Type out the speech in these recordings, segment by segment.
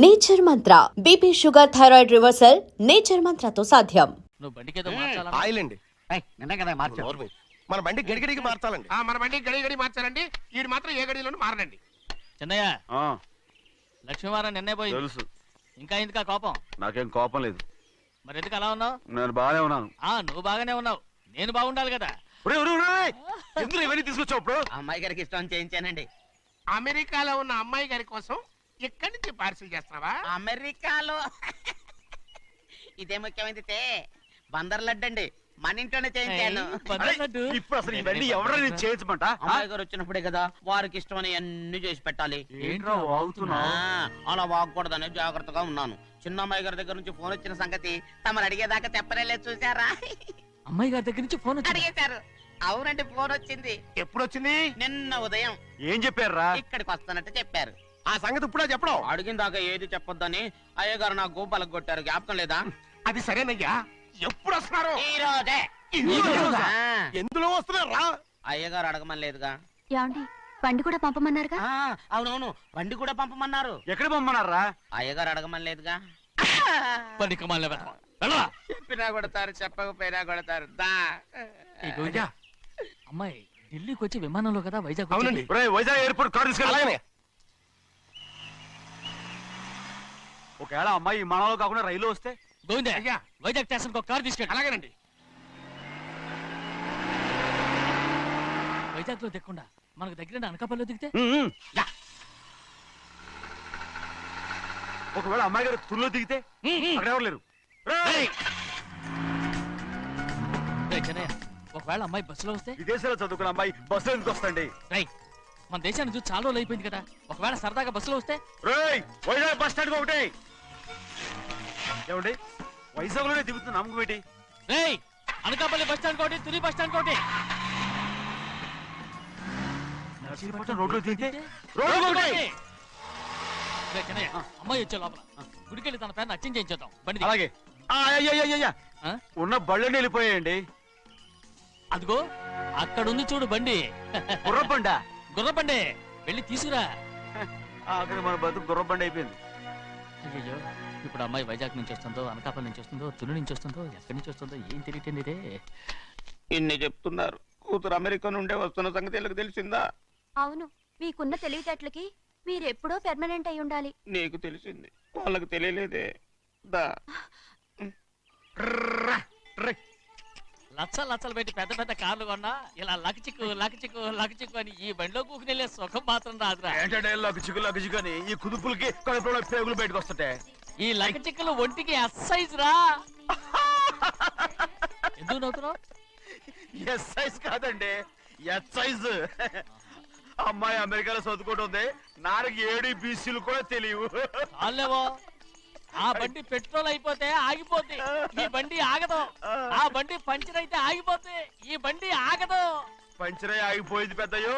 Nature Mantra BP sugar thyroid reversal nature మంత్రతో సాధ్యం. నువ్వు బండికేదో మార్చాలా? ఆయిల్ అండి. నిన్న కదా మార్చావు. మన బండి గడిగడికి మార్చాలండి. మన బండి గడి మార్చాలండి. వీడు మాత్రం ఏ గడిలోనూ మారనండి. చిన్నయ్య, లక్ష్మీవారం నిన్నే పోయింది. తెలుసు. ఇంకా ఎందుకా కోపం? నాకేం కోపం లేదు. మరి ఎందుకు అలా ఉన్నావు? నేను బాగానే ఉన్నాను. నువ్వు బాగానే ఉన్నావు, నేను బాగుండాలి కదా. ఎందుకు ఇవన్నీ తీసుకొచ్చావు ఇప్పుడు? అమ్మాయి గారికి ఇష్టం చేయించానండి. అమెరికాలో ఉన్న అమ్మాయి గారి కోసం ఇక్కడి నుంచి పార్సిల్ చేస్తున్నావా? అమెరికాలో ఇదే ముఖ్యమైనది బందర్ లడ్డు అండి, మన ఇంట్లోనే చేయించాను. ఇప్పుడు అసలు ఇవన్నీ ఎవరో నేను చేయించమంట? అమ్మాయి గారు వచ్చినప్పుడే కదా వారికి ఇష్టమని అన్ని చేసి పెట్టాలి. ఏంట్రా వాగుతున్నావ్? అలా వాగకూడదని జాగ్రత్తగా ఉన్నాను. చిన్న అమ్మాయి గారి దగ్గర నుంచి ఫోన్ వచ్చిన సంగతి తమరు అడిగేదాకా చెప్పలేదు, చూసారా? అమ్మాయి గారి దగ్గర నుంచి ఫోన్ అడిగేశారు. అవునండి, ఫోన్ వచ్చింది. ఎప్పుడు వచ్చింది? నిన్న ఉదయం. ఏం చెప్పారా? ఇక్కడికి వస్తానంటే చెప్పారు. ఆ సంగతి ఇప్పుడే చెప్పడం. అడిగిన దాకా ఏది చెప్పొద్దని అయ్యగారు నా గోపాలకు కొట్టారు, జ్ఞాపకం లేదా? అది సరేనయ్యా, ఎప్పుడు వస్తున్నారు? ఈ రోజే. ఎందులో వస్తున్నారా? అయ్యగారు అడగమని లేదుగా. ఏమండి, బండి కూడా పంపమన్నారుగా? అవునవును, బండి కూడా పంపమన్నారు. ఎక్కడ పంపన్నారా? అయ్యగారు అడగమని లేదుగా. చెప్పినా కొడతారు, చెప్పకపోయినా కొడతారు. అమ్మాయి ఢిల్లీకి వచ్చి విమానంలో కదా వైజాగ్ అవునండి. వచ్చింది. వైజాగ్ ఎయిర్పోర్ట్ కార్ తీసుకెళ్ళాలి. ఒకవేళ అమ్మాయి విమానంలో కాకుండా రైలు వస్తే? గోవిందే, అయ్యా. వైజాగ్ స్టేషన్ ఒక కార్ తీసుకెళ్ళి. అలాగేనండి. వైజాగ్ లో దిక్కుండా మనకు దగ్గర అనకాపల్లిలో దిగితే ఒకవేళ అమ్మాయి గారు తుల్లో దిగితే అక్కడ ఎవరు లేరు. చిన్నయ్య, ఒకవేళ అమ్మాయి బస్సులో వస్తే? విదేశాల్లో చదువుకున్న అమ్మాయి బస్సులో ఎందుకు వస్తండి? మన దేశాన్ని చూసి చాలా రోజులు అయిపోయింది కదా, ఒకవేళ సరదాగా బస్సులో వస్తే? వైజాగ్ బస్ స్టాండ్ ఒకటి ఏమండి, వైజాగ్ లోనే దిగుతున్న నమ్మకం ఏంటి? అనకాపల్లి బస్ స్టాండ్ కోటి, తుని బస్ స్టాండ్ కోటి. రోడ్లో దిగితే చిన్నయ్య, అమ్మాయి వచ్చే లోపల గుడికెళ్ళి తన పేరుని అచ్చం చేయించేద్దాం. బండి అలాగే. ఉన్న బళ్ళని వెళ్ళిపోయాయండి. అదిగో అక్కడుంది చూడు బండి. గుర్రబండ. గుర్రబండి, వెళ్ళి తీసుకురా. అక్కడ మన బతుకు గుర్రబండి అయిపోయింది. అయ్యో, ఇప్పుడు అమ్మాయి వైజాగ్ నుంచి వస్తుందో, అనకాపల్లి నుంచి వస్తుందో, తుని నుంచి వస్తుందో, ఎక్కడి నుంచి వస్తుందో ఏం తెలియటండి ఇదే. ఇన్ని చెప్తున్నారు, కూతురు అమెరికా నుండే వస్తున్న సంగతి వీళ్ళకి తెలిసిందా? అవును, మీకున్న తెలివితేటలకి మీరెప్పుడో పెర్మనెంట్ అయి ఉండాలి. నీకు తెలిసింది, వాళ్ళకి తెలియలేదే. దా లచ్చలు పెట్టి పెద్ద పెద్ద కార్లు కొన్నా ఇలా లకచిక్కు లకచిక్కు లకచిక్కు అని ఈ బండిలో కూకుని వెళ్ళే సుఖం మాత్రం రాదురా. ఏంటంటే లగచిక్కు అని ఈ కుదుపులకి కడుపులో పేగులు బయటకు వస్తుంటాయి. ఈ లకచిక్కులు ఒంటికి ఎక్సైజ్ రా. ఎందుకు నవ్వుతున్నావు? ఎక్సైజ్ కాదండి, ఎక్సైజ్. అమ్మాయి అమెరికాలో చదువుకుంటుంది, నాకు ADBCలు కూడా తెలియవు. చాలేవో, ఆ బండి పెట్రోల్ అయిపోతే ఆగిపోతే ఈ బండి ఆగదు. ఆ బండి పంచర్ అయితే ఆగిపోతే ఈ బండి ఆగదు. పంచరే ఆగిపోయింది పెద్దయ్యో.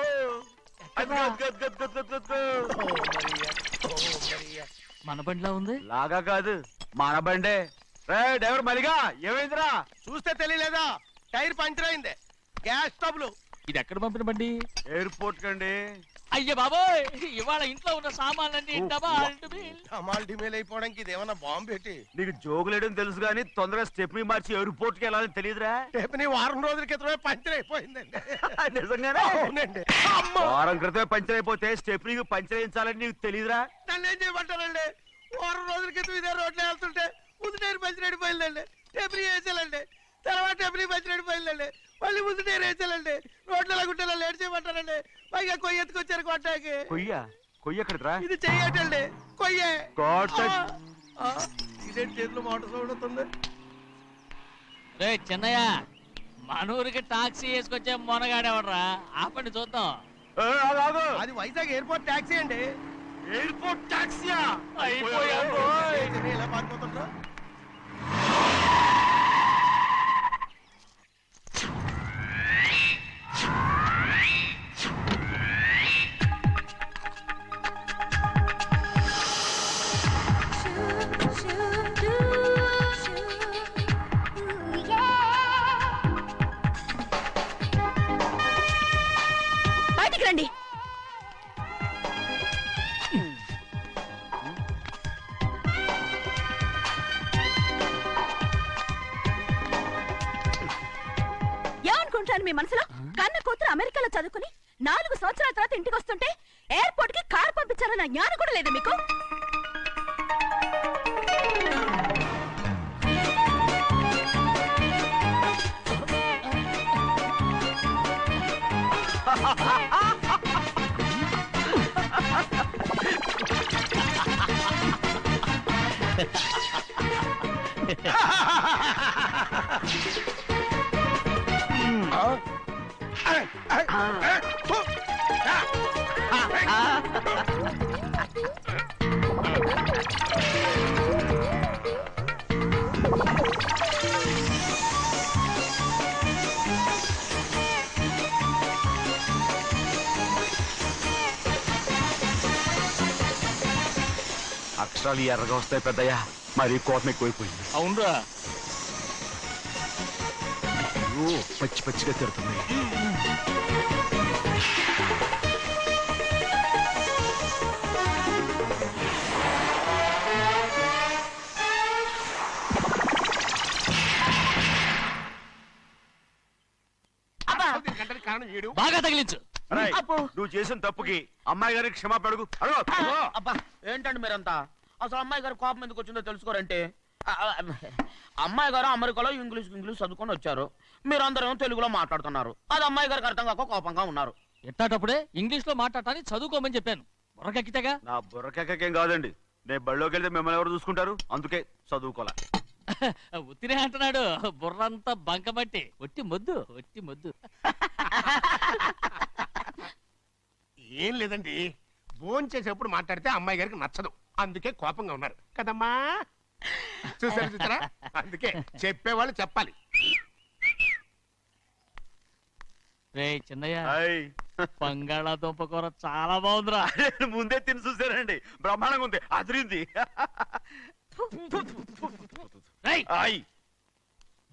మన బండిలా ఉంది. లాగా కాదు, మన బండే. డ్రైవర్ మలిగా, ఏమైందిరా? చూస్తే తెలియలేదా? టైర్ పంచర్ అయింది. గ్యాస్ స్టవ్లు. ఇది ఎక్కడ పంపిన బండి? ఎయిర్పోర్ట్ కండి. అయ్య బాబోయ్, ఇవాళ ఇంట్లో ఉన్న సామాన్లన్నీ డమాల్ డిమేల్ అయిపోవడానికి ఇదేమన్నా బాంబు పెట్టి? నీకు జోగులేయడం తెలుసు కానీ తొందరగా స్టెప్ని మార్చి ఎయిర్పోర్ట్ కి వెళ్ళాలని తెలియదురా? స్టెప్ని వారం రోజుల క్రితమే పంచర్ అయిపోయిందండి. నిజంగానే? అవునండి. వారం క్రితమే పంచర్ అయిపోతే స్టెప్ని పంచర్ వేయించాలని నీకు తెలియదురా? నన్ను ఏం చేయమంటారండి? వారం రోజుల క్రితం ఇదే రోడ్లో వెళ్తుంటే ముందు టైర్ పంచర్ అయిపోయిందండి. స్టెప్ని వేసాలండి, తర్వాత స్టెప్ని పంచర్ అయిపోయిందండి, మళ్ళీ ముందు టైర్ వేసాలండి. రోడ్లు ఎలా గుంటే లేట్ చేయమంటారండి. పైగా కొయ్య ఎత్తుకొచ్చారు కొట్టాకి. కొయ్య ఎక్కడిరా? ఇది చెయ్యటండి, కొయ్యే. ఇదేంటి చేతిలో మోటార్ సౌండ్ అవుతుంది? రే చిన్నయ్య, మనూరికి టాక్సీ వేసుకొచ్చే మొనగాడేవడరా, ఆపండి చూద్దాం. అది వైజాగ్ ఎయిర్పోర్ట్ టాక్సీ అండి. ఎయిర్పోర్ట్ టాక్సీయా? ఇలా పారిపోతుంటా. బయటికి రండి. మీ మనసులో? కన్న కూతురు అమెరికాలో చదువుకుని 4 సంవత్సరాల తర్వాత ఇంటికి వస్తుంటే ఎయిర్పోర్ట్ కి కారు పంపించాలన్న జ్ఞానం కూడా లేదా మీకు? అక్షరాలు ఎర్రగా వస్తాయి పెద్దయ్యా, మరి కోపం ఎక్కువైపోయింది. అవునరా, అయ్యో, పచ్చి పచ్చిగా తిడుతుంది. గంటల కారణం ఏడు. బాగా తగిలించు. రేయ్, నువ్వు చేసిన తప్పుకి అమ్మాయి గారికి క్షమాపణ అడుగు. అడుగు. అబ్బా ఏంటండి మీరంతా? అసలు అమ్మాయి గారు కోపం ఎందుకు వచ్చిందో తెలుసుకోరంటే, అమ్మాయి గారు అమెరికాలో ఇంగ్లీష్ చదువుకొని వచ్చారు, మీరందరూ తెలుగులో మాట్లాడుతున్నారు. అది అమ్మాయి గారికి అర్థం కాక కోపంగా ఉన్నారు. ఎట్టాటప్పుడే ఇంగ్లీష్ లో మాట్లాడటానికి చదువుకోమని చెప్పాను. బుర్రకెక్కితేగా. నా బుర్రకేకేం కాదండి, నేను బళ్ళోకి వెళ్తే మిమ్మల్ని ఎవరు చూసుకుంటారు, అందుకే చదువుకోలే. ఉత్తినే అంటున్నాడు. బుర్రంతా బంకమట్టి. ఒట్టి మొద్దు. ఏం లేదండి, భోజనం చేసేప్పుడు మాట్లాడితే అమ్మాయి గారికి నచ్చదు, అందుకే కోపంగా ఉన్నారు కదమ్మా. చూసారా? అందుకే చెప్పేవాళ్ళు చెప్పాలి. రే చిన్నయ్య, హాయ్. బంగాళాదుంప కూర చాలా బాగుందిరా. నేను ముందే తిని చూసానండి, బ్రహ్మాండంగా ఉంది, అదిరింది. రేయ్, హాయ్.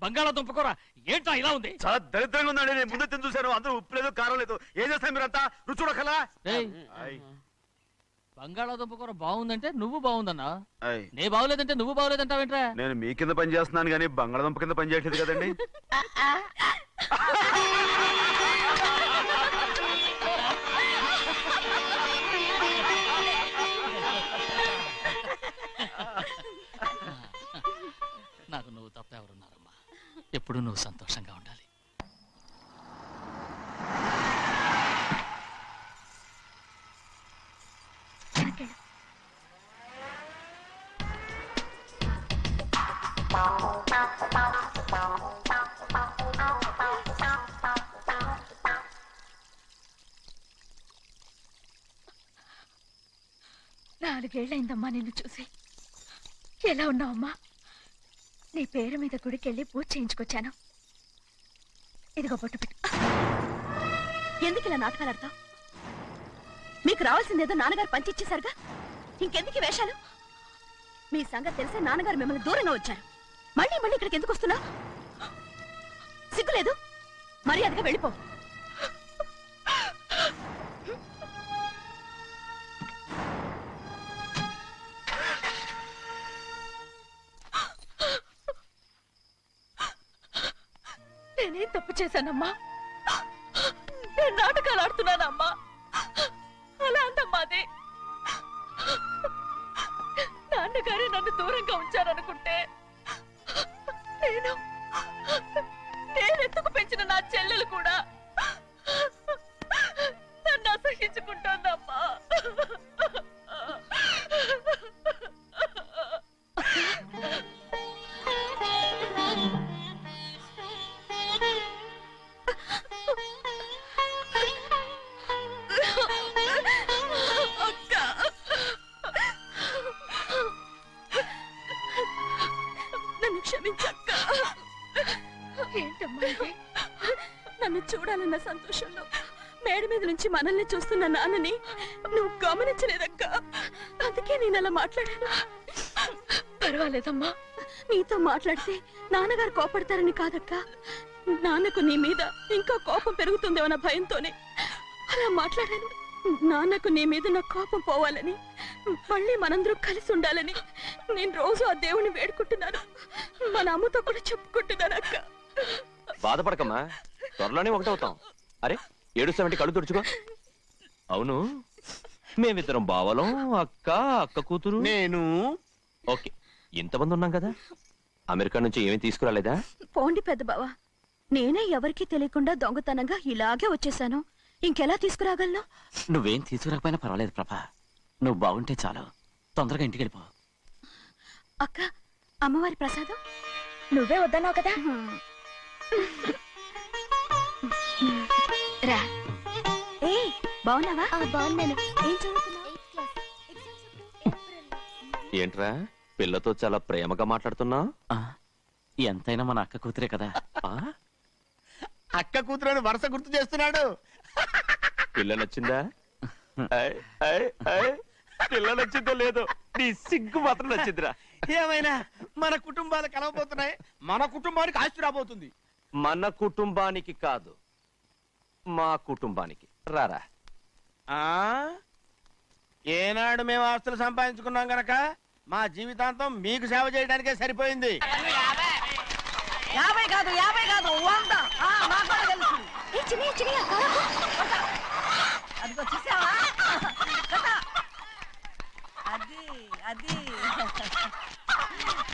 బంగాళాదుంప కూర ఏంటా ఇలా ఉంది? చాలా దరిద్రంగా ఉందండి, నేను ముందే తిని చూశాను, అందరూ ఉప్పు లేదు కారం లేదు. ఏం చేస్తాను మీరంతా? రుచి చూడకలా. రేయ్, హాయ్. బంగాళాదుంప కూర బాగుందంటే నువ్వు బాగుందన్నా, హాయ్. నే బాగులేదంటే నువ్వు బాగులేదంటావేంట్రా? నేను మీ కింద పని చేస్తున్నాను కానీ బంగాళదుంప కింద పని చేయట్లేదు కదండి. నాకు నువ్వు తప్ప ఎవరున్నారమ్మా? ఎప్పుడు నువ్వు సంతోషంగా ఉండాలి. నాలుగేళ్లైందమ్మా నిన్ను చూసి. ఎలా ఉన్నావమ్మా? నీ పేరు మీద గుడికెళ్ళి పూజ చేయించుకొచ్చాను. ఇదిగో బొట్టు పెట్టు. ఎందుకు ఇలా నాటకాలు ఆడతావు? మీకు రావాల్సిందేదో నాన్నగారు పంచిచ్చేశారుగా, ఇంకెందుకు ఈ వేషాలు? మీ సంగతి తెలిసే నాన్నగారు మిమ్మల్ని దూరంగా వచ్చారు. మళ్ళీ ఇక్కడికి ఎందుకు వస్తున్నావు? సిగ్గులేదు? మర్యాదగా వెళ్ళిపో. నేనేం తప్పు చేశానమ్మా? నేను నాటకాలు ఆడుతున్నానమ్మా. అలా అందమ్మాది. నాన్నగారే నన్ను దూరంగా ఉంచారనుకుంటే నేనెత్తుకు పెంచిన నా చెల్లెలు కూడా నన్ను అసహించుకుంటోందమ్మా. నన్ను క్షమించక్క. ఏంటమ్మా ఇది? నన్ను చూడాలన్న సంతోషంలో మేడ మీద నుంచి మనల్ని చూస్తున్న నాన్నని నువ్వు గమనించలేదక్క. అందుకే నేను అలా మాట్లాడాను. పర్వాలేదమ్మా, నీతో మాట్లాడితే నాన్నగారు కోపడతారని కాదక్క. నాన్నకు నీ మీద ఇంకా కోపం పెరుగుతుందేమన్న భయంతోనే అలా మాట్లాడాను. నాన్నకు నీ మీద నా కోపం పోవాలని, మళ్ళీ మనందరూ కలిసి ఉండాలని నేను రోజు ఆ దేవుని వేడుకుంటున్నాను. మన అమ్మతో కూడా చెప్పుకుంటున్నాను అక్క. బాధపడకమ్మా, త్వరలోనే ఒకటవుతాం. అరే ఏడుస్తామంటే కళ్ళు తుడుచుకో. అవును, మేమిద్దరం బావలం, అక్క కూతురు. నేను ఓకే, ఇంతమంది ఉన్నాం కదా. అమెరికా నుంచి ఏమీ తీసుకురాలేదా? పోండి పెద్ద బావా, నేనే ఎవరికీ తెలియకుండా దొంగతనంగా ఇలాగే వచ్చేసాను. ఇంకెలా తీసుకురాగలను? నువ్వేం తీసుకురాకపోయినా పర్వాలేదు ప్రభా, నువ్వు బాగుంటే చాలు. తొందరగా ఇంటికి వెళ్ళిపో. అక్క, అమ్మవారి ప్రసాదం నువ్వే వద్దన్నావు కదా. రా. ఏ బాగున్నావా? బాగున్నాను. ఏం చదువుతున్నావు? ఏంట్రా పిల్లతో చాలా ప్రేమగా మాట్లాడుతున్నావు? ఎంతైనా మన అక్క కూతురే కదా. అక్క కూతురు వరుస గుర్తు చేస్తున్నాడు. పిల్ల నచ్చిందా? పిల్ల నచ్చిందో లేదో, నీ సిగ్గు మాత్రం నచ్చిందిరా. ఏమైనా మన కుటుంబాలు కలవబోతున్నాయి, మన కుటుంబానికి ఆస్తి రాబోతుంది. మన కుటుంబానికి కాదు, మా కుటుంబానికి. రారా. ఏనాడు మేము ఆస్తులు సంపాదించుకున్నాం గనక మా జీవితాంతం మీకు సేవ చేయడానికే సరిపోయింది. 50 కాదు 100. నాకు కూడా తెలుసు. అదిగో చూసావా? అది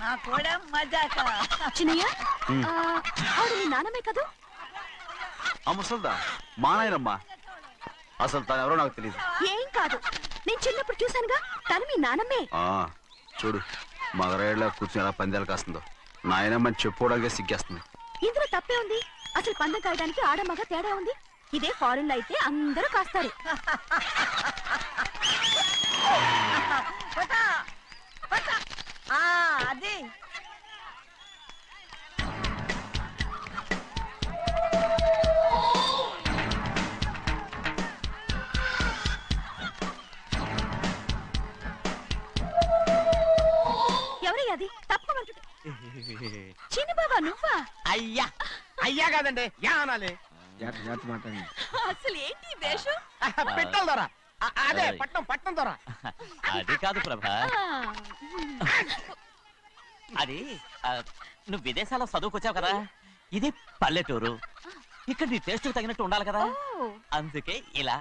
నా కూడా మజాక. చిన్నయ్య, ఆవిడ నీ నాన్నమే కదా? ముసల్దా మా నాయనమ్మా, అసలు తను ఎవరో నాకు తెలియదు. ఏం కాదు, నేను చిన్నప్పుడు చూశానుగా, తను మీ నాన్నమే. చూడు మగరాయిలా కూర్చుని ఎలా పందాలు కాస్తుందో. నాయనమ్మని చెప్పుకోవడానికి సిగ్గేస్తుంది. ఇందులో తప్పే ఉంది? అసలు పందెం కాయడానికి ఆడమగ తేడా ఉంది. ఇదే ఫారెన్ లో అయితే అందరూ కాస్తారు. అది ఎవరయ్య అది? తప్పమంటుంటే చిన్న బాబా నువ్వా? అయ్యా అయ్యా కాదండి, యా అనాలి. అసలు ఏంటి వేషం? పెట్టాలి దొర. అదే పట్నం దొర. అది కాదు ప్రభా, అది నువ్వు విదేశాల్లో చదువుకొచ్చావు కదా, ఇది పల్లెటూరు. ఇక్కడ నీ టేస్ట్ తగినట్టు ఉండాలి కదా, అందుకే ఇలా.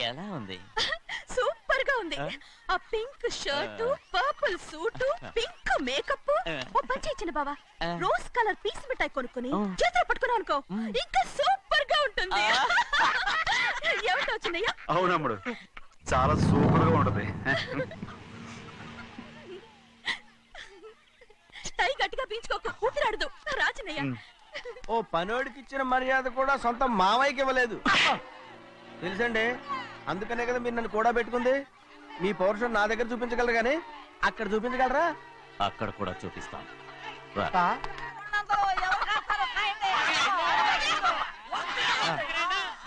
ఎలా ఉంది? సూపర్ గా ఉంది. ఆ pink shirt, purple suit, pink makeup. ఓ పని చిన్న బావా, రోజ్ కలర్ పీస్ మిఠాయి కొనుక్కుని చేతులు పట్టుకున్నావు అనుకో, ఇంకా సూపర్ గా ఉంటుంది. ఏమంటావు చిన్నయ్య? అవునమ్ముడు, చాలా సూపర్ గా ఉంటది. టై గట్టిగా పీంచుకోకు, ఊపిరాడదు. రా చిన్నయ్య. ఓ పనోడికి ఇచ్చిన మర్యాద కూడా సొంత మావయ్యకి ఇవ్వలేదు తెలుసండి. అందుకనే కదా మీరు నన్ను కూడా పెట్టుకుంది. మీ పౌరుషం నా దగ్గర చూపించగలరు కానీ అక్కడ చూపించగలరా? అక్కడ కూడా చూపిస్తాను.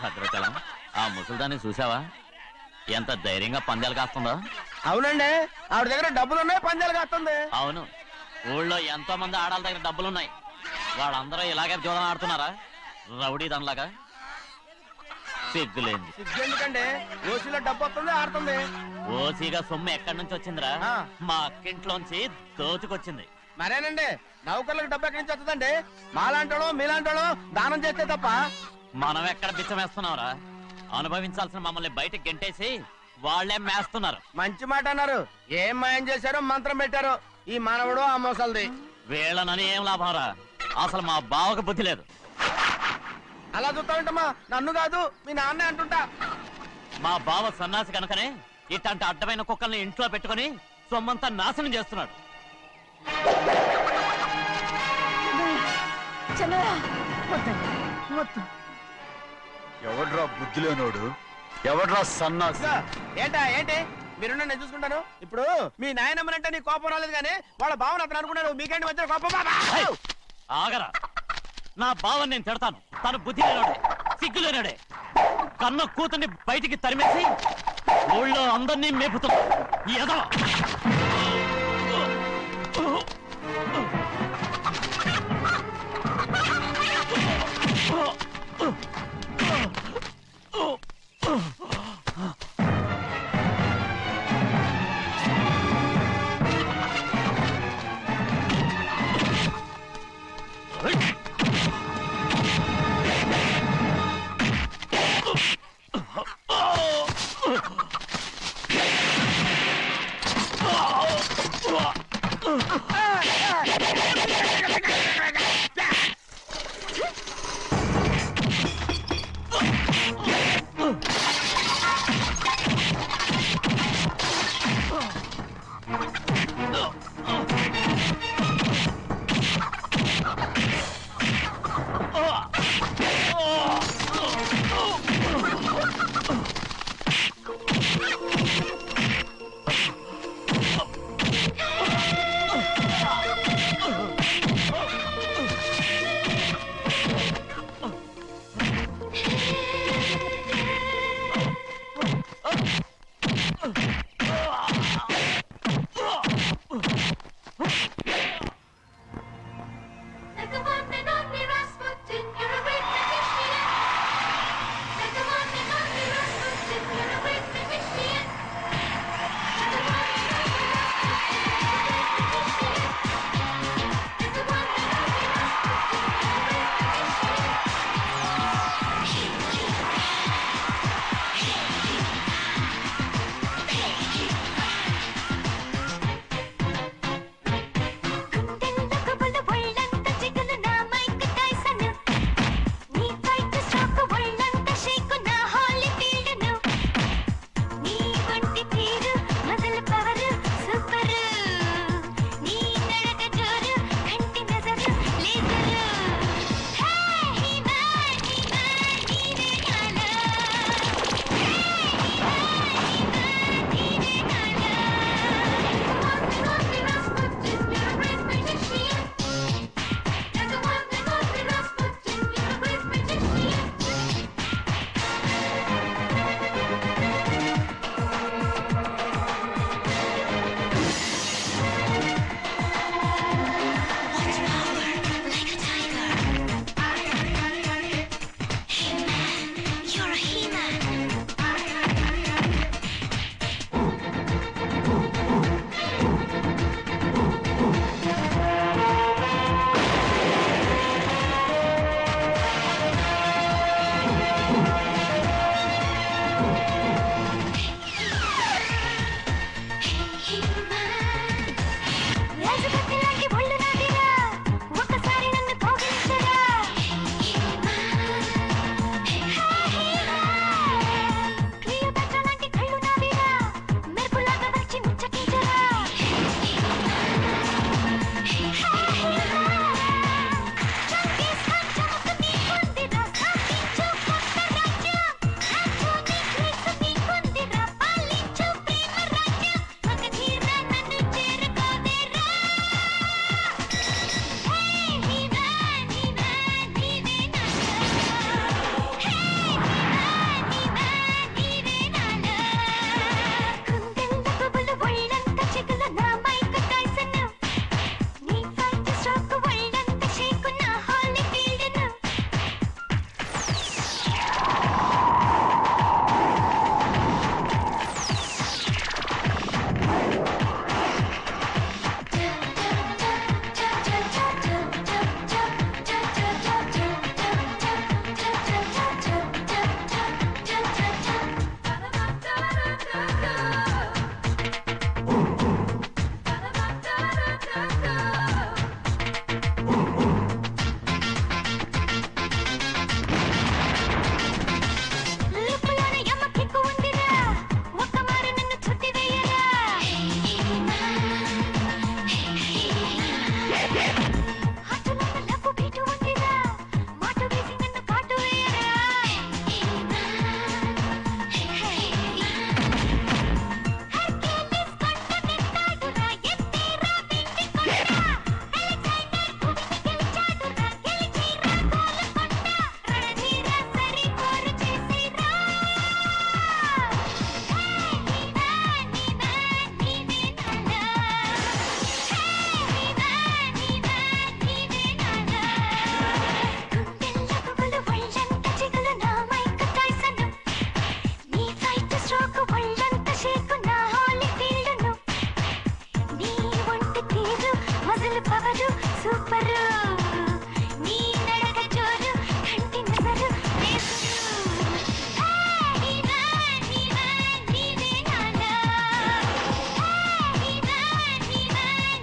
భద్రాచలం, ఆ ముసల్దాన్ని చూసావా? ఎంత ధైర్యంగా పందాలు కాస్తుందో. అవునండి, ఆవిడ దగ్గర డబ్బులు ఉన్నాయి, పందాలు కాస్తుంది. అవును, ఊళ్ళో ఎంతో మంది ఆడాళ్ళ దగ్గర డబ్బులున్నాయి. వాళ్ళందరూ ఇలాగే జోదం ఆడుతున్నారా? రౌడీ దానిలాగా. సిగ్గులేంది. ఎందుకండి ఓసీలో డబ్బు వస్తుంది, ఆడుతుంది. ఓసీగా సొమ్ము ఎక్కడి నుంచి వచ్చిందిరా? మా అక్కింట్లోంచి దోచుకొచ్చింది. మరేనండి, నౌకర్లకు డబ్బు ఎక్కడి నుంచి వస్తుందండి? మాలాంటోళ్ళు మీలాంటోళ్ళు దానం చేస్తే తప్ప. మనం ఎక్కడ బిచ్చమేస్తున్నావురా? అనుభవించాల్సిన మమ్మల్ని బయటకు గెంటేసి వాళ్లే మేస్తున్నారు. మంచి మాట అన్నారు. ఏం మాయం చేశారో మంత్రం పెట్టారో ఈ మానవుడు ఆ మోసల్ది. వీళ్ళనని ఏం లాభం రా? అసలు మా బావకు బుద్ధి లేదు. అలా చూస్తా ఉంటామా? నన్ను కాదు మీ నాన్నే అంటుంటా. మా బావ సన్నాసి కనుకనే ఇట్లాంటి అడ్డమైన కుక్కల్ని ఇంట్లో పెట్టుకుని సొమ్మంతా నాశనం చేస్తున్నాడు. ఎవడ్రా బుద్ధి లేనోడు? ఎవడ్రా సన్నాసి? ఏంటి మీరు నేను చూసుకుంటాను. ఇప్పుడు మీ నాయనమ్మనంటే నీ కోపం రాలేదు కానీ వాళ్ళ భావన అతను అనుకున్నాడు. మీకేంటి మధ్య కోపం? ఆగరా, నా బావని నేను తిడతాను. తను బుద్ధి లేనాడే, సిగ్గు లేనాడే. కన్న కూతుర్ని బయటికి తరిమేసి ఊళ్ళో అందరినీ మేపుతున్నా. ఎదవ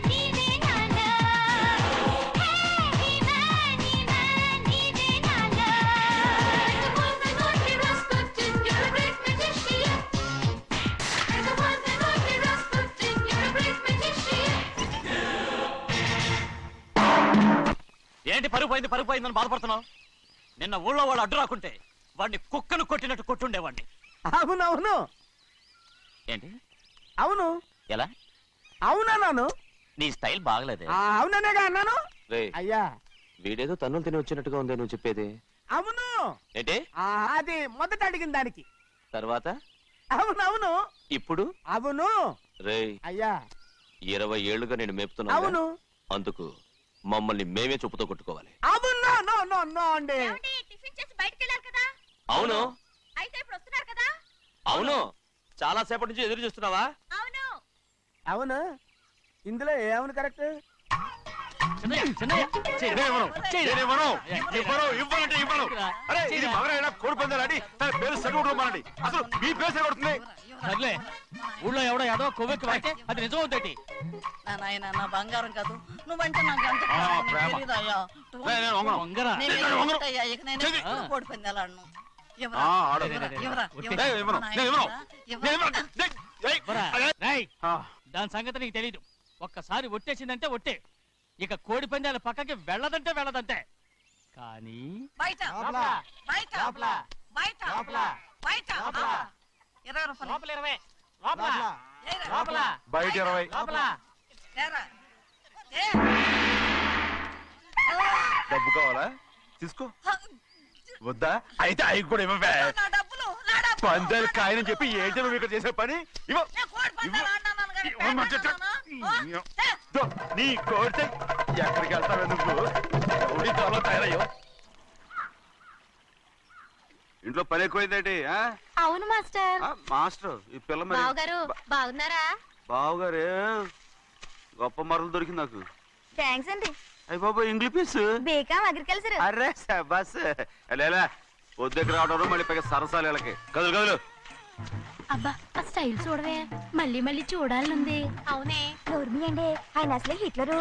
నీవే ఏంటి పరుగు పోయిందని బాధపడుతున్నావు? నిన్న ఊళ్ళో వాళ్ళు అడ్డు రాకుంటే వాడిని కుక్కను కొట్టినట్టు కొట్టుండేవాడిని. అవునవును ఏంటి అవును ఎలా? అవునన్నాను. నీ స్టైల్ బాగలేదే. అవుననేగా అన్నాను. రేయ్, అయ్యా వీడేదో తన్నులు తిని వచ్చినట్టుగా ఉంది నువ్వు చెప్పేది. అవును. ఏంటి? అది మొదట అడిగిన దానికి. తర్వాత అవునవును. ఇప్పుడు అవును. రేయ్, అయ్యా 20 ఏళ్లుగా నేను మేపుతున్నా. అవును. అందుకు మమ్మల్ని మేమే చెప్పుతో కొట్టుకోవాలి. అవును. నో నో నో అండి. టిఫిన్ చేసి బయటికి వెళ్ళాలి కదా. అవును. అయితే ఇప్పుడు వస్తున్నారు కదా. అవును. చాలా సేపటి నుంచి ఎదురు చూస్తున్నావా? అవును. అవును. ఇందులో ఏమవును కరెక్ట్? చిన్నయ్య, చిన్నయ్య, చెయ్యి. అరే ఇది మగరాయినా కోడి పందాలని తన పేరు సరిగొట్టుకోమనండి. అసలు మీ పేరు సరిగొడుతుంది. సర్లే, ఊళ్ళో ఎవడో ఏదో కొవ్వెక్కి వాడితే అది నిజం అవుతాయి. నా నాయన నా బంగారం కాదు నువ్వంటే నాకు అంత ప్రేమ. తెలీదయ్యా. వంగరా. నేను ఎక్కడికయ్యా? ఇక నేను ఎప్పుడు కోడి పందాలు ఆడను. ఎవరా? ఆడు. ఎవరా? ఎవరా? నేను ఇవ్వను. నేను ఇవ్వను. నేను ఇవ్వను. రేయ్, దాని సంగతి నీకు తెలీదు. ఒక్కసారి ఒట్టేసిందంటే ఒట్టే. ఇక కోడి పందాల పక్కకి వెళ్ళదంటే వెళ్ళదంతే. కానీ బయట బయట బయట బయట 20 రూపాయలు. ఏరా. బయట 20. ఏరా. డబ్బు కావాలా? తీసుకో. వద్దా? అయితే అవి కూడా ఇవ్వవే. నా డబ్బులు నా డబ్బులు. పందాలు కాయని చెప్పి ఏంటి నువ్వు ఇక్కడ చేసే పని? ఇవ్వ. నేను కోడి పందాలు ఆడినాను కానీ ఇవ్వమంటే పేకాడుతున్నానా? దో, నీ కోరితే ఎక్కడికి వెళ్తావే నువ్వు? ఉడితాలో తయారయ్యో. ఇంట్లో పని ఎక్కువైందేంటి? అవును మాస్టర్. మాస్టర్ ఈ పిల్ల మరి బావగారు బాగున్నారా? బావగారే గొప్ప మరలు దొరికింది నాకు. థ్యాంక్స్ అండి. అయ్యి బాబు ఇంగ్లీష్ పీస్. బేకాం అగ్రికల్చర్. అరే బస్ లేలా వద్దకు రావడం మళ్ళీ పైగా సరసాలు వీళ్ళకి. కదులు కదులు. అబ్బా ఆ స్టైల్ చూడవే, మళ్ళీ మళ్ళీ చూడాలనుంది. అవునే. నోర్మి అండి, ఆయన అసలే హిట్లరు.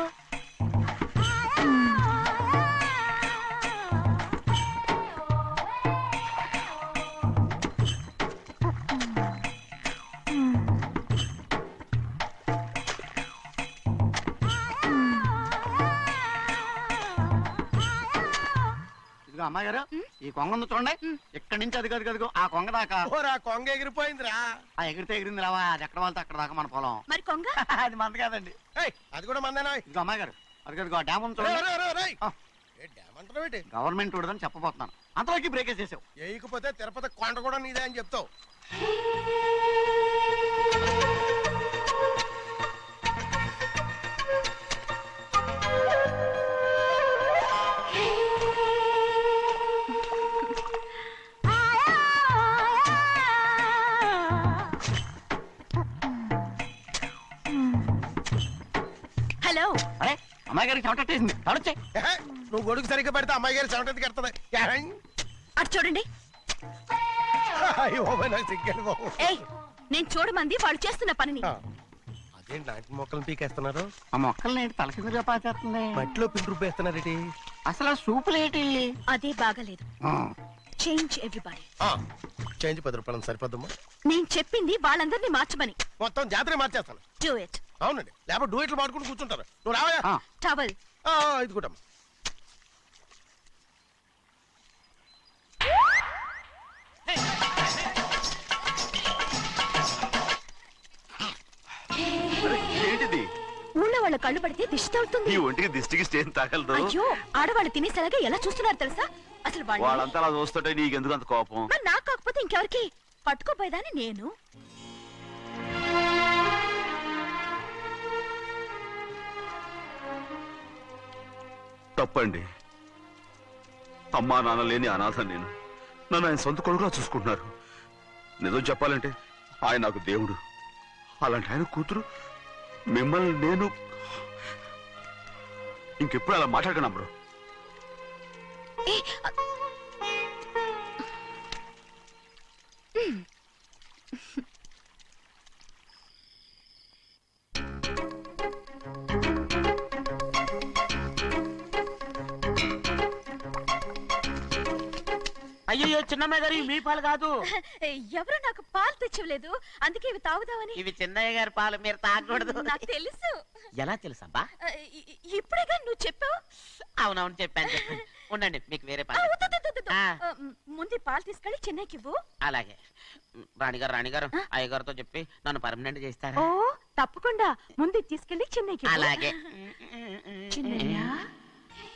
అమ్మాయి గారు ఈ కొంగ ఉంది చూడండి. ఇక్కడి నుంచి అది కదిగో ఆ కొంగ దాకా. కొంగ ఎగిరిపోయిందిరా. ఆ ఎగిరితే ఎగిరింది రావా, అది ఎక్కడ వాళ్ళతో అక్కడ దాకా మన పొలం. మరి కొంగ అది మంద కాదండి. అది కూడా మందేనా? ఇదిగో అమ్మాయి గారు అది కదిగో డ్యామ్ ఉంది చూడండి. ఏమంటారు? గవర్నమెంట్ ఉండదని చెప్పబోతున్నాను, అంతలోకి బ్రేక్ వేసేసావు. వేయకపోతే తిరుపతి కొండ కూడా నీదే అని చెప్తావు. హలో. అరే అమ్మాయి గారికి చెమటేసింది, తడొచ్చే. నువ్వు గొడుగు సరిగ్గా పెడితే అమ్మాయి గారి చెమటది కడుతుంది. అటు చూడండి. నాకు సిగ్గాను బాబు. ఏయ్, నేను చూడమంది వాళ్ళు చేస్తున్న పనిని. అదేంటి లాంటి మొక్కలను పీకేస్తున్నారు? ఆ మొక్కల్ని ఏంటి తల కిందగా పాచేస్తుంది? మట్టిలో పిండి రూపేస్తున్నారేటి? అసలు ఆ సూపులేటి? అదే బాగలేదు. Change everybody. చేంజ్ 10 రూపాయలు సరిపోద్దమ్మా. నేను చెప్పింది వాళ్ళందరినీ మార్చమని. మొత్తం జాతర మార్చేస్తాను. Do it. అవునండి, లేకపోతే డూయిట్లు మాడుకుంటూ కూర్చుంటారు. నువ్వు రావా? టవల్. ఇది కూడా ఏంటిది? ఊళ్ళో వాళ్ళ కళ్ళు పడితే దిష్టి తగులుతుంది. ఈ ఒంటికి దిష్టికి స్టేన్ తగలదు. అయ్యో, ఆడవాళ్ళు తినేసేలాగా ఎలా చూస్తున్నారు తెలుసా? అసలు వాళ్ళంతా అలా చూస్తుంటే నీకెందుకు అంత కోపం? మరి నాకు కాకపోతే ఇంకెవరికి? పట్టుకోపోయేదాన్ని నేను. తప్పండి. అమ్మా నాన్న లేని అనాథ నేను. నన్ను ఆయన సొంత కొడుకులా చూసుకుంటున్నారు. నిజం చెప్పాలంటే ఆయన నాకు దేవుడు. అలాంటి ఆయన కూతురు మిమ్మల్ని నేను ఇంకెప్పుడు అలా మాట్లాడగలను బ్రో. అయ్యో చిన్నమ్మాయి గారు ఇవి మీ పాలు కాదు. ఎవరు నాకు పాలు తెచ్చివ్వలేదు, అందుకే ఇవి తాగుదామని. ఇవి చిన్నయ్య గారి పాలు, మీరు తాగకూడదు. నాకు తెలుసు. ఎలా తెలుసబ్బా? ఇప్పుడేగా నువ్వు చెప్పావు. అవునవును చెప్పాను. ఉండండి, మీకు వేరే ఆ, పాలు. వద్దు, వద్దు, వద్దు. ఆ. ముందు ఈ పాలు తీసుకెళ్ళి చెన్నైకి ఇవ్వు. అలాగే. రాణిగారు అయ్యగారితో చెప్పి నన్ను పర్మనెంట్ చేస్తారా? ఓ తప్పకుండా, ముందు ఇది తీసుకెళ్ళి చెన్నైకి ఇవ్వు. అలాగే. చిన్నయ్య,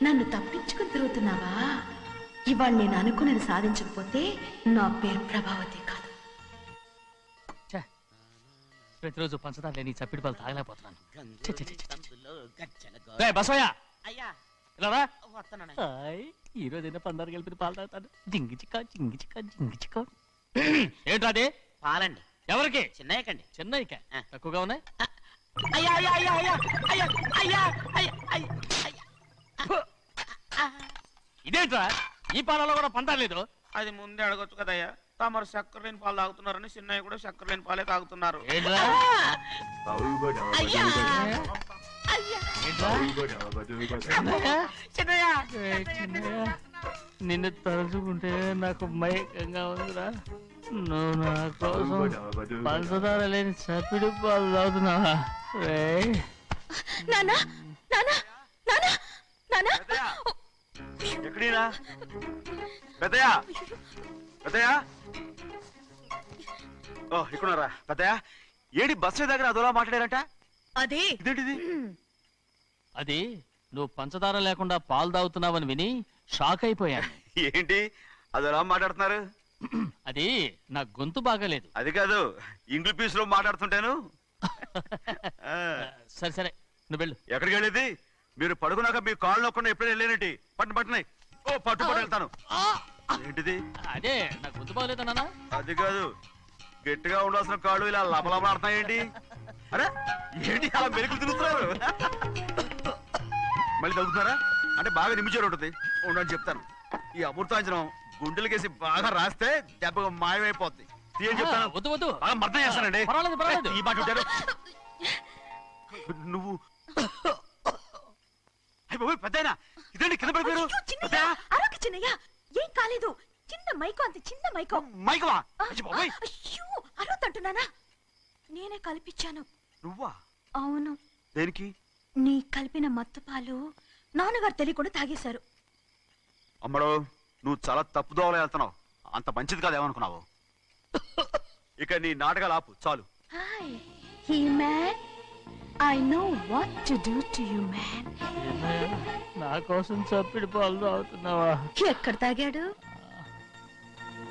నన్ను తప్పించుకుని తిరుగుతున్నావా? ఇవాళ నేను అనుకున్నది సాధించకపోతే నా పేరు ప్రభావతి కాదు. ప్రతిరోజు పంచదార లేని చప్పిడి పాలు తాగలేకపోతున్నాను. గంతులో బసోయా అయ్యా ఇలా వస్తున్నాను. ఈ రోజైనా పందారు కలిపి పాలు తాగుతాను. జింగి చిక్క జింగి చిక్క జింగి చిక్క. ఏంట్రాది? పాలండి. ఎవరికి? చిన్నయ్యకండి. చెన్నైకా? తక్కువగా ఉన్నాయి. అయ్యా అయ్యా అయ్యా అయ్యా అయ్యా అయ్యా అయ్యా అయ్యా అయ్యా. ఇదేంట్రా, ఈ పాలలో కూడా పందాలేదు? అది ముందే అడగొచ్చు కదయ్యా. తమరు చక్కెర లేని పాలు తాగుతున్నారని చిన్నయ్య కూడా చక్కెర లేని పాలే తాగుతున్నారు. ఏంట్రా? అయ్యా చిన్నయ్య చిన్నయ్య, నిన్ను తలుచుకుంటే నాకు మైకంగా ఉందిరా. నువ్వు నా కోసం పంచదార లేని చప్పిడి పాలు తాగుతున్నావా? నానా నానా నానా నానా ఎక్కడీనా పెద్దయా? పెద్దయా? ఓ ఇక్కడున్నారా పెద్దయా? ఏడి బస్సు దగ్గర అదోలా మాట్లాడారంట. అది ఇదేంటిది? అది నువ్వు పంచదార లేకుండా పాలు తాగుతున్నావని విని షాక్ అయిపోయాను. ఏంటి అదోలా మాట్లాడుతున్నారు? అది నా గొంతు బాగాలేదు. అది కాదు, ఇంగ్లీష్ లో మాట్లాడుతుంటాను. ఆ, సరే సరే, నువ్వు వెళ్ళు. ఎక్కడికి వెళ్ళేది? మీరు పడుకున్నాక మీ కాళ్ళు నొక్కకుండా ఎప్పుడైనా వెళ్ళేనటి పట్టునాయి. ఓ పట్టు వెళ్తాను. ఏంటిది? అదే నా గొంతు బాగలేదు నాన్న. అది కాదు, గట్టిగా ఉండాల్సిన కాళ్ళు ఇలా లపలపడుతున్నాయేంటి? అరే ఏంటి అలా మెరుకులు తిరుగుతున్నారు? మళ్ళీ తగ్గుతున్నారా? అంటే బాగా నిమిషాలు ఉంటుంది. ఉండని చెప్తాను. ఈ అమృతాంజనం గుండెలకేసి బాగా రాస్తే దెబ్బగా మాయమైపోద్ది. తీయని చెప్తాను. వద్దు వద్దు, బాగా మర్దం చేస్తానండి. పర్వాలేదు పర్వాలేదు. ఈ మాట ఉంటారు నువ్వు. పెద్దయినా ఇదేంటి కింద పడిపోయారు? అరొక చిన్నయ్య, ఏం కాలేదు. చిన్న మైకో, అంత చిన్న మైకో. మైకవా? అయ్యో అరవతంటున్నానా? నేనే కల్పించాను. నువ్వా? అవును. దేనికి? నీ కలిపిన మత్తు పాలు నాన్నగారు తెలియకుండా తాగేశారు. అమ్మడో, నువ్వు చాలా తప్పుదోవలో వెళ్తున్నావు. అంత మంచిది కాదు ఏమనుకున్నావు? ఇక నీ నాటకాలు ఆపు చాలు. Hi he man, I know what to do to you man. నా కోసం చప్పిడి పాలు తాగుతున్నావా? ఎక్కడ తాగాడు?